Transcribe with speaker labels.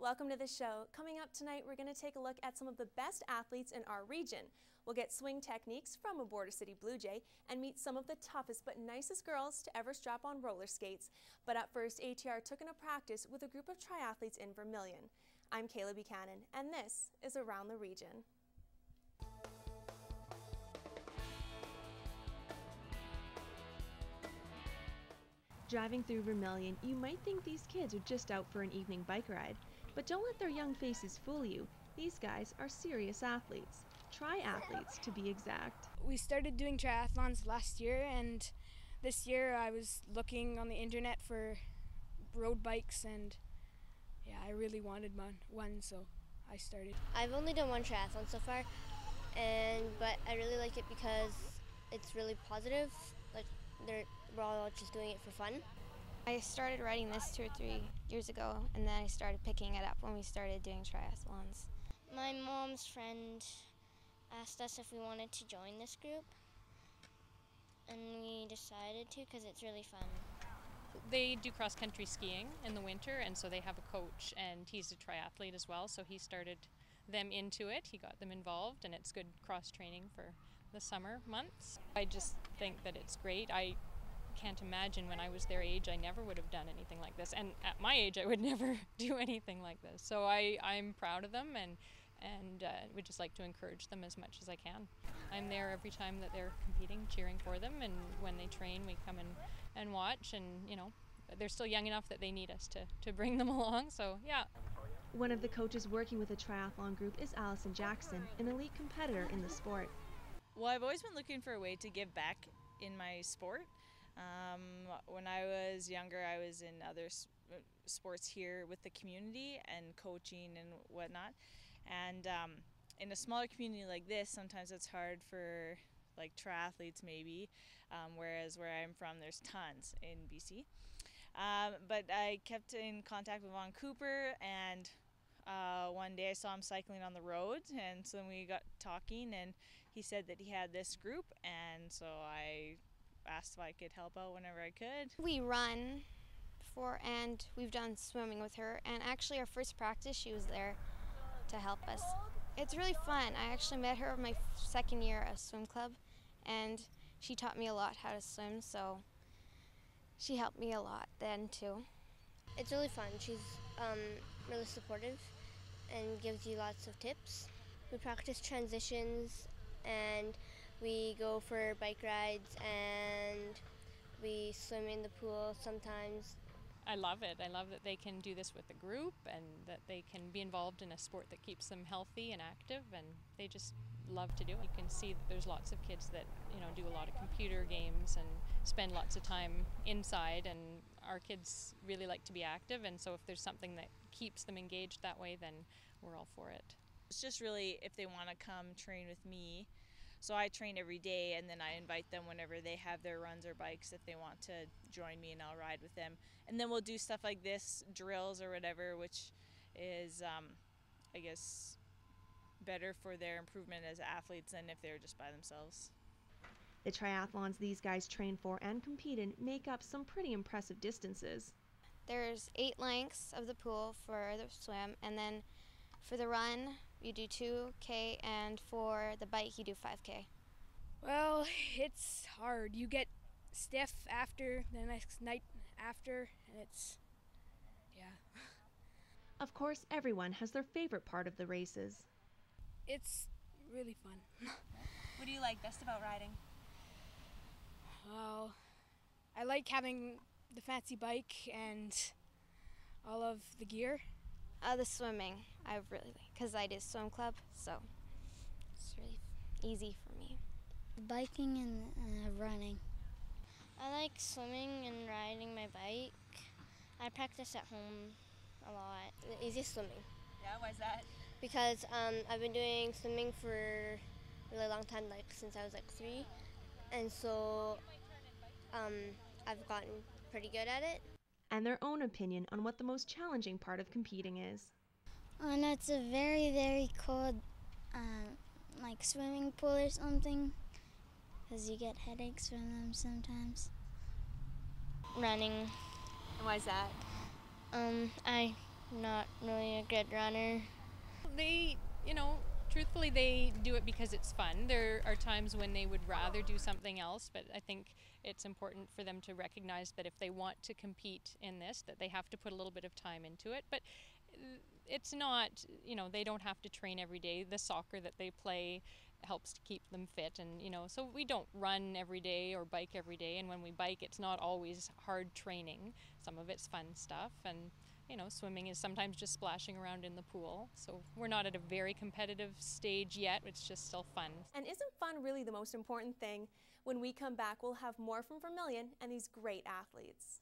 Speaker 1: Welcome to the show. Coming up tonight, we're going to take a look at some of the best athletes in our region. We'll get swing techniques from a Border City Blue Jay and meet some of the toughest but nicest girls to ever strap on roller skates. But up first, ATR took in a practice with a group of triathletes in Vermilion. I'm Kayla Buchanan, and this is Around the Region. Driving through Vermilion, you might think these kids are just out for an evening bike ride. But don't let their young faces fool you. These guys are serious athletes. Triathletes, to be exact.
Speaker 2: We started doing triathlons last year, and this year I was looking on the internet for road bikes, and yeah, I really wanted one, so I started.
Speaker 3: I've only done one triathlon so far, but I really like it because it's really positive. Like we're all just doing it for fun.
Speaker 4: I started riding this 2 or 3 years ago, and then I started picking it up when we started doing triathlons.
Speaker 3: My mom's friend asked us if we wanted to join this group, and we decided to because it's really fun.
Speaker 5: They do cross-country skiing in the winter, and so they have a coach, and he's a triathlete as well, so he started them into it. He got them involved, and it's good cross-training for the summer months. I just think that it's great. I can't imagine when I was their age I never would have done anything like this, and at my age I would never do anything like this. So I'm proud of them, and would just like to encourage them as much as I can. I'm there every time that they're competing, cheering for them, and when they train we come and watch, and you know, they're still young enough that they need us to bring them along, so yeah.
Speaker 1: One of the coaches working with the triathlon group is Alison Jackson, an elite competitor in the sport.
Speaker 6: Well, I've always been looking for a way to give back in my sport. When I was younger, I was in other sports here with the community and coaching and whatnot. And in a smaller community like this, sometimes it's hard for like triathletes maybe, whereas where I'm from, there's tons in BC. But I kept in contact with Vaughn Cooper, and one day I saw him cycling on the road, and so then we got talking, and he said that he had this group, and so I asked if I could help out whenever I could.
Speaker 4: We run before, and we've done swimming with her, and actually our first practice she was there to help us. It's really fun. I actually met her my second year of swim club, and she taught me a lot how to swim, so she helped me a lot then too.
Speaker 3: It's really fun. She's really supportive and gives you lots of tips. We practice transitions, and we go for bike rides, and we swim in the pool sometimes.
Speaker 5: I love it. I love that they can do this with a group, and that they can be involved in a sport that keeps them healthy and active, and they just love to do it. You can see that there's lots of kids that, you know, do a lot of computer games and spend lots of time inside, and our kids really like to be active, and so if there's something that keeps them engaged that way, then we're all for it.
Speaker 6: It's just really if they want to come train with me. So I train every day, and then I invite them whenever they have their runs or bikes if they want to join me, and I'll ride with them. And then we'll do stuff like this, drills or whatever, which is, I guess, better for their improvement as athletes than if they're just by themselves.
Speaker 1: The triathlons these guys train for and compete in make up some pretty impressive distances.
Speaker 4: There's 8 lengths of the pool for the swim, and then for the run you do 2K, and for the bike you do 5K.
Speaker 2: Well, it's hard. You get stiff after the next night after, and it's, yeah.
Speaker 1: Of course, everyone has their favorite part of the races.
Speaker 2: It's really fun.
Speaker 1: What do you like best about riding?
Speaker 2: Well, I like having the fancy bike and all of the gear.
Speaker 4: The swimming, I really like, because I do swim club, so it's really easy for me.
Speaker 3: Biking and running. I like swimming and riding my bike. I practice at home a lot. The easiest swimming.
Speaker 1: Yeah, why is that?
Speaker 3: Because I've been doing swimming for a really long time, like since I was like 3, and so I've gotten pretty good at it.
Speaker 1: And their own opinion on what the most challenging part of competing is.
Speaker 7: Oh no, it's a very, very cold like swimming pool or something, because you get headaches from them sometimes.
Speaker 3: Running.
Speaker 1: And why is that?
Speaker 3: I not really a good runner.
Speaker 5: They, truthfully, they do it because it's fun. There are times when they would rather do something else, but I think it's important for them to recognize that if they want to compete in this, that they have to put a little bit of time into it. But it's not, they don't have to train every day. The soccer that they play helps to keep them fit, and so we don't run every day or bike every day, and when we bike it's not always hard training. Some of it's fun stuff, and swimming is sometimes just splashing around in the pool. So we're not at a very competitive stage yet, it's just still fun.
Speaker 1: And isn't fun really the most important thing? When we come back, we'll have more from Vermilion and these great athletes.